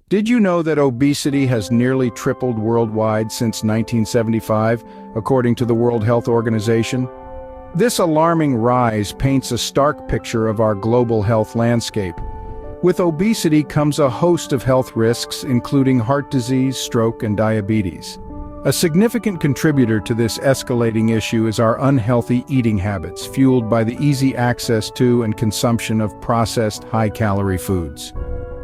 Did you know that obesity has nearly tripled worldwide since 1975, according to the World Health Organization? This alarming rise paints a stark picture of our global health landscape. With obesity comes a host of health risks, including heart disease, stroke, and diabetes. A significant contributor to this escalating issue is our unhealthy eating habits, fueled by the easy access to and consumption of processed, high-calorie foods.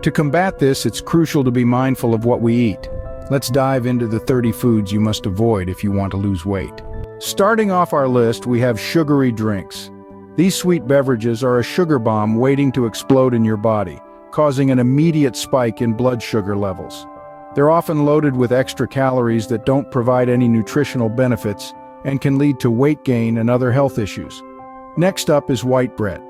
To combat this, it's crucial to be mindful of what we eat. Let's dive into the 30 foods you must avoid if you want to lose weight. Starting off our list, we have sugary drinks. These sweet beverages are a sugar bomb waiting to explode in your body, causing an immediate spike in blood sugar levels. They're often loaded with extra calories that don't provide any nutritional benefits and can lead to weight gain and other health issues. Next up is white bread.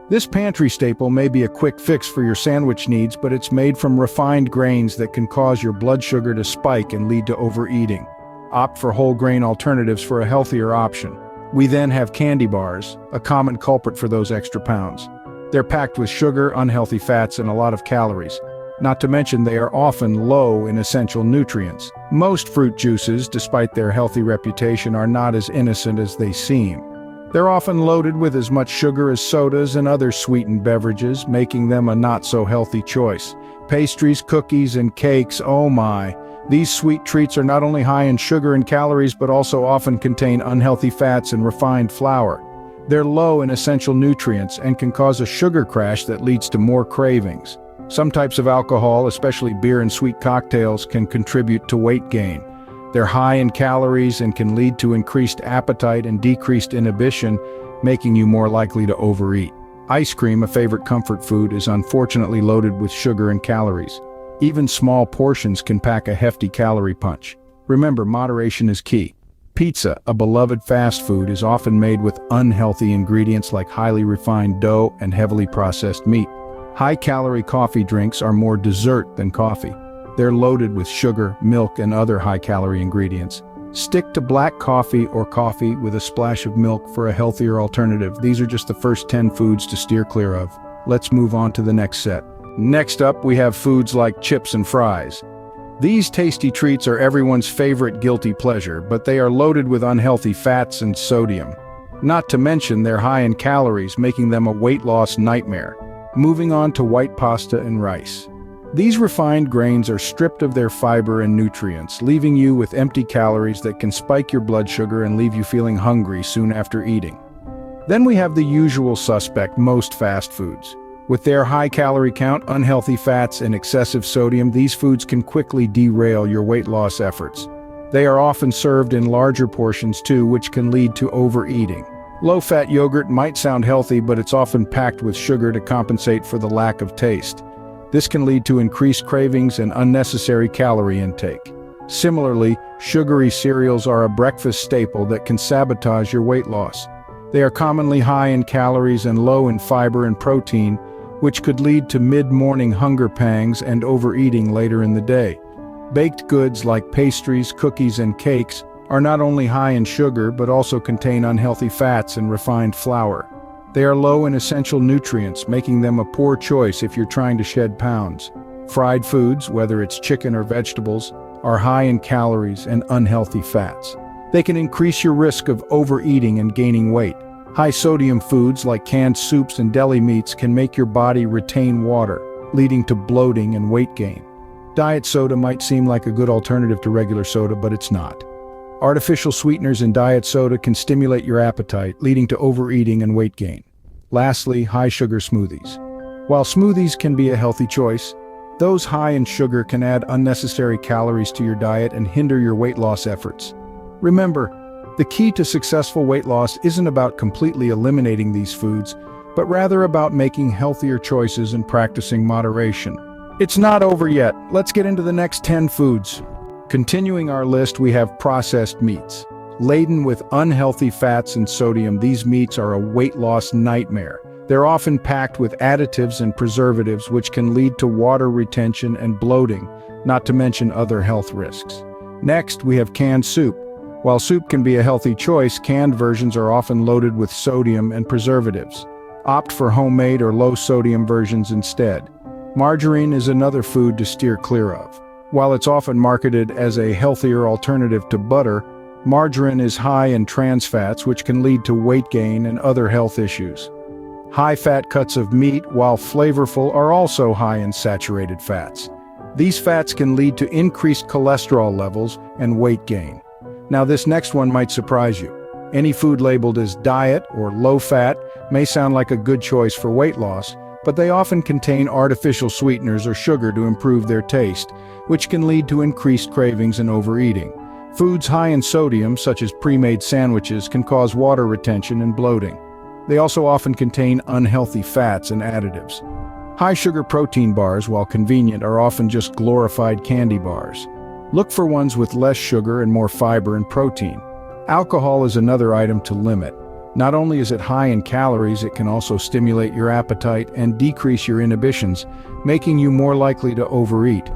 This pantry staple may be a quick fix for your sandwich needs, but it's made from refined grains that can cause your blood sugar to spike and lead to overeating. Opt for whole grain alternatives for a healthier option. We then have candy bars, a common culprit for those extra pounds. They're packed with sugar, unhealthy fats, and a lot of calories. Not to mention they are often low in essential nutrients. Most fruit juices, despite their healthy reputation, are not as innocent as they seem. They're often loaded with as much sugar as sodas and other sweetened beverages, making them a not-so-healthy choice. Pastries, cookies, and cakes, oh my! These sweet treats are not only high in sugar and calories, but also often contain unhealthy fats and refined flour. They're low in essential nutrients and can cause a sugar crash that leads to more cravings. Some types of alcohol, especially beer and sweet cocktails, can contribute to weight gain. They're high in calories and can lead to increased appetite and decreased inhibition, making you more likely to overeat. Ice cream, a favorite comfort food, is unfortunately loaded with sugar and calories. Even small portions can pack a hefty calorie punch. Remember, moderation is key. Pizza, a beloved fast food, is often made with unhealthy ingredients like highly refined dough and heavily processed meat. High-calorie coffee drinks are more dessert than coffee. They're loaded with sugar, milk, and other high-calorie ingredients. Stick to black coffee or coffee with a splash of milk for a healthier alternative. These are just the first 10 foods to steer clear of. Let's move on to the next set. Next up, we have foods like chips and fries. These tasty treats are everyone's favorite guilty pleasure, but they are loaded with unhealthy fats and sodium. Not to mention they're high in calories, making them a weight loss nightmare. Moving on to white pasta and rice. These refined grains are stripped of their fiber and nutrients, leaving you with empty calories that can spike your blood sugar and leave you feeling hungry soon after eating. Then we have the usual suspect, most fast foods. With their high calorie count, unhealthy fats, and excessive sodium, these foods can quickly derail your weight loss efforts. They are often served in larger portions too, which can lead to overeating. Low-fat yogurt might sound healthy, but it's often packed with sugar to compensate for the lack of taste. This can lead to increased cravings and unnecessary calorie intake. Similarly, sugary cereals are a breakfast staple that can sabotage your weight loss. They are commonly high in calories and low in fiber and protein, which could lead to mid-morning hunger pangs and overeating later in the day. Baked goods like pastries, cookies, and cakes are not only high in sugar but also contain unhealthy fats and refined flour. They are low in essential nutrients, making them a poor choice if you're trying to shed pounds. Fried foods, whether it's chicken or vegetables, are high in calories and unhealthy fats. They can increase your risk of overeating and gaining weight. High-sodium foods like canned soups and deli meats can make your body retain water, leading to bloating and weight gain. Diet soda might seem like a good alternative to regular soda, but it's not. Artificial sweeteners in diet soda can stimulate your appetite, leading to overeating and weight gain. Lastly, high-sugar smoothies. While smoothies can be a healthy choice, those high in sugar can add unnecessary calories to your diet and hinder your weight loss efforts. Remember, the key to successful weight loss isn't about completely eliminating these foods, but rather about making healthier choices and practicing moderation. It's not over yet. Let's get into the next 10 foods. Continuing our list, we have processed meats. Laden with unhealthy fats and sodium, these meats are a weight loss nightmare. They're often packed with additives and preservatives, which can lead to water retention and bloating, not to mention other health risks. Next, we have canned soup. While soup can be a healthy choice, canned versions are often loaded with sodium and preservatives. Opt for homemade or low-sodium versions instead. Margarine is another food to steer clear of. While it's often marketed as a healthier alternative to butter, margarine is high in trans fats, which can lead to weight gain and other health issues. High-fat cuts of meat, while flavorful, are also high in saturated fats. These fats can lead to increased cholesterol levels and weight gain. Now, this next one might surprise you. Any food labeled as diet or low-fat may sound like a good choice for weight loss, but they often contain artificial sweeteners or sugar to improve their taste, which can lead to increased cravings and overeating. Foods high in sodium, such as pre-made sandwiches, can cause water retention and bloating. They also often contain unhealthy fats and additives. High-sugar protein bars, while convenient, are often just glorified candy bars. Look for ones with less sugar and more fiber and protein. Alcohol is another item to limit. Not only is it high in calories, it can also stimulate your appetite and decrease your inhibitions, making you more likely to overeat.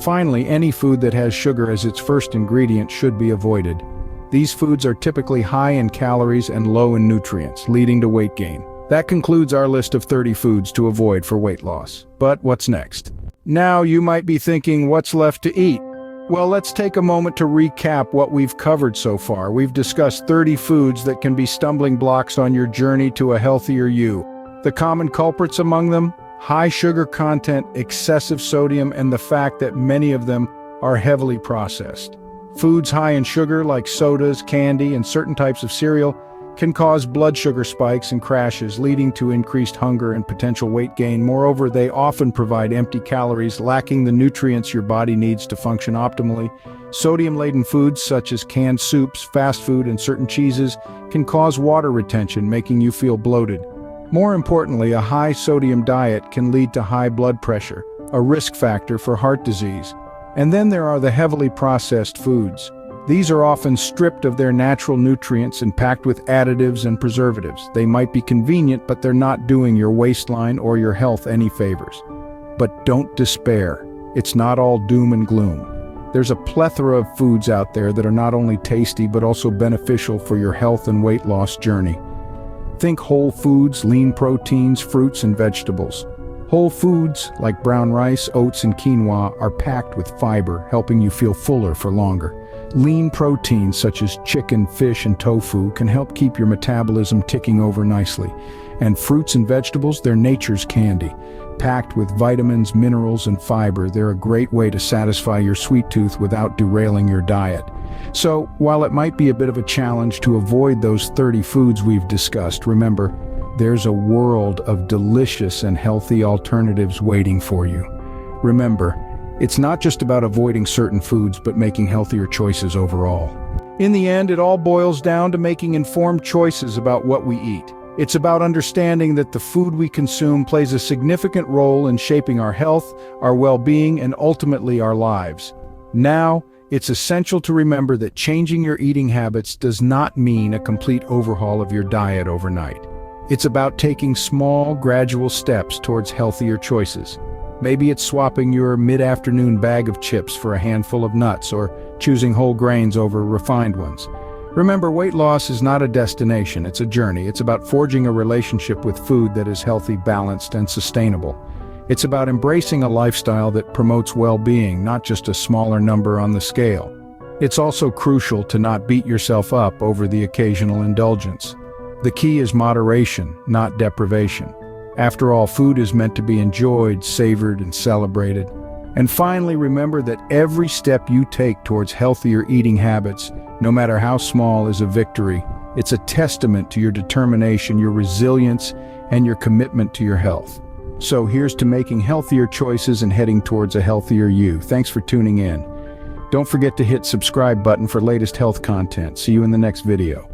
Finally, any food that has sugar as its first ingredient should be avoided. These foods are typically high in calories and low in nutrients, leading to weight gain. That concludes our list of 30 foods to avoid for weight loss. But what's next? Now you might be thinking, what's left to eat? Well, let's take a moment to recap what we've covered so far. We've discussed 30 foods that can be stumbling blocks on your journey to a healthier you. The common culprits among them: high sugar content, excessive sodium, and the fact that many of them are heavily processed. Foods high in sugar, like sodas, candy, and certain types of cereal, can cause blood sugar spikes and crashes, leading to increased hunger and potential weight gain. Moreover, they often provide empty calories, lacking the nutrients your body needs to function optimally. Sodium-laden foods such as canned soups, fast food, and certain cheeses can cause water retention, making you feel bloated. More importantly, a high sodium diet can lead to high blood pressure, a risk factor for heart disease. And then there are the heavily processed foods. These are often stripped of their natural nutrients and packed with additives and preservatives. They might be convenient, but they're not doing your waistline or your health any favors. But don't despair. It's not all doom and gloom. There's a plethora of foods out there that are not only tasty but also beneficial for your health and weight loss journey. Think whole foods, lean proteins, fruits, and vegetables. Whole foods like brown rice, oats, and quinoa are packed with fiber, helping you feel fuller for longer. Lean proteins such as chicken, fish, and tofu can help keep your metabolism ticking over nicely. And fruits and vegetables, they're nature's candy. Packed with vitamins, minerals, and fiber, they're a great way to satisfy your sweet tooth without derailing your diet. So, while it might be a bit of a challenge to avoid those 30 foods we've discussed, remember, there's a world of delicious and healthy alternatives waiting for you. Remember, it's not just about avoiding certain foods, but making healthier choices overall. In the end, it all boils down to making informed choices about what we eat. It's about understanding that the food we consume plays a significant role in shaping our health, our well-being, and ultimately our lives. Now, it's essential to remember that changing your eating habits does not mean a complete overhaul of your diet overnight. It's about taking small, gradual steps towards healthier choices. Maybe it's swapping your mid-afternoon bag of chips for a handful of nuts, or choosing whole grains over refined ones. Remember, weight loss is not a destination, it's a journey. It's about forging a relationship with food that is healthy, balanced, and sustainable. It's about embracing a lifestyle that promotes well-being, not just a smaller number on the scale. It's also crucial to not beat yourself up over the occasional indulgence. The key is moderation, not deprivation. After all, food is meant to be enjoyed, savored, and celebrated. And finally, remember that every step you take towards healthier eating habits, no matter how small, is a victory. It's a testament to your determination, your resilience, and your commitment to your health. So here's to making healthier choices and heading towards a healthier you. Thanks for tuning in. Don't forget to hit subscribe button for latest health content. See you in the next video.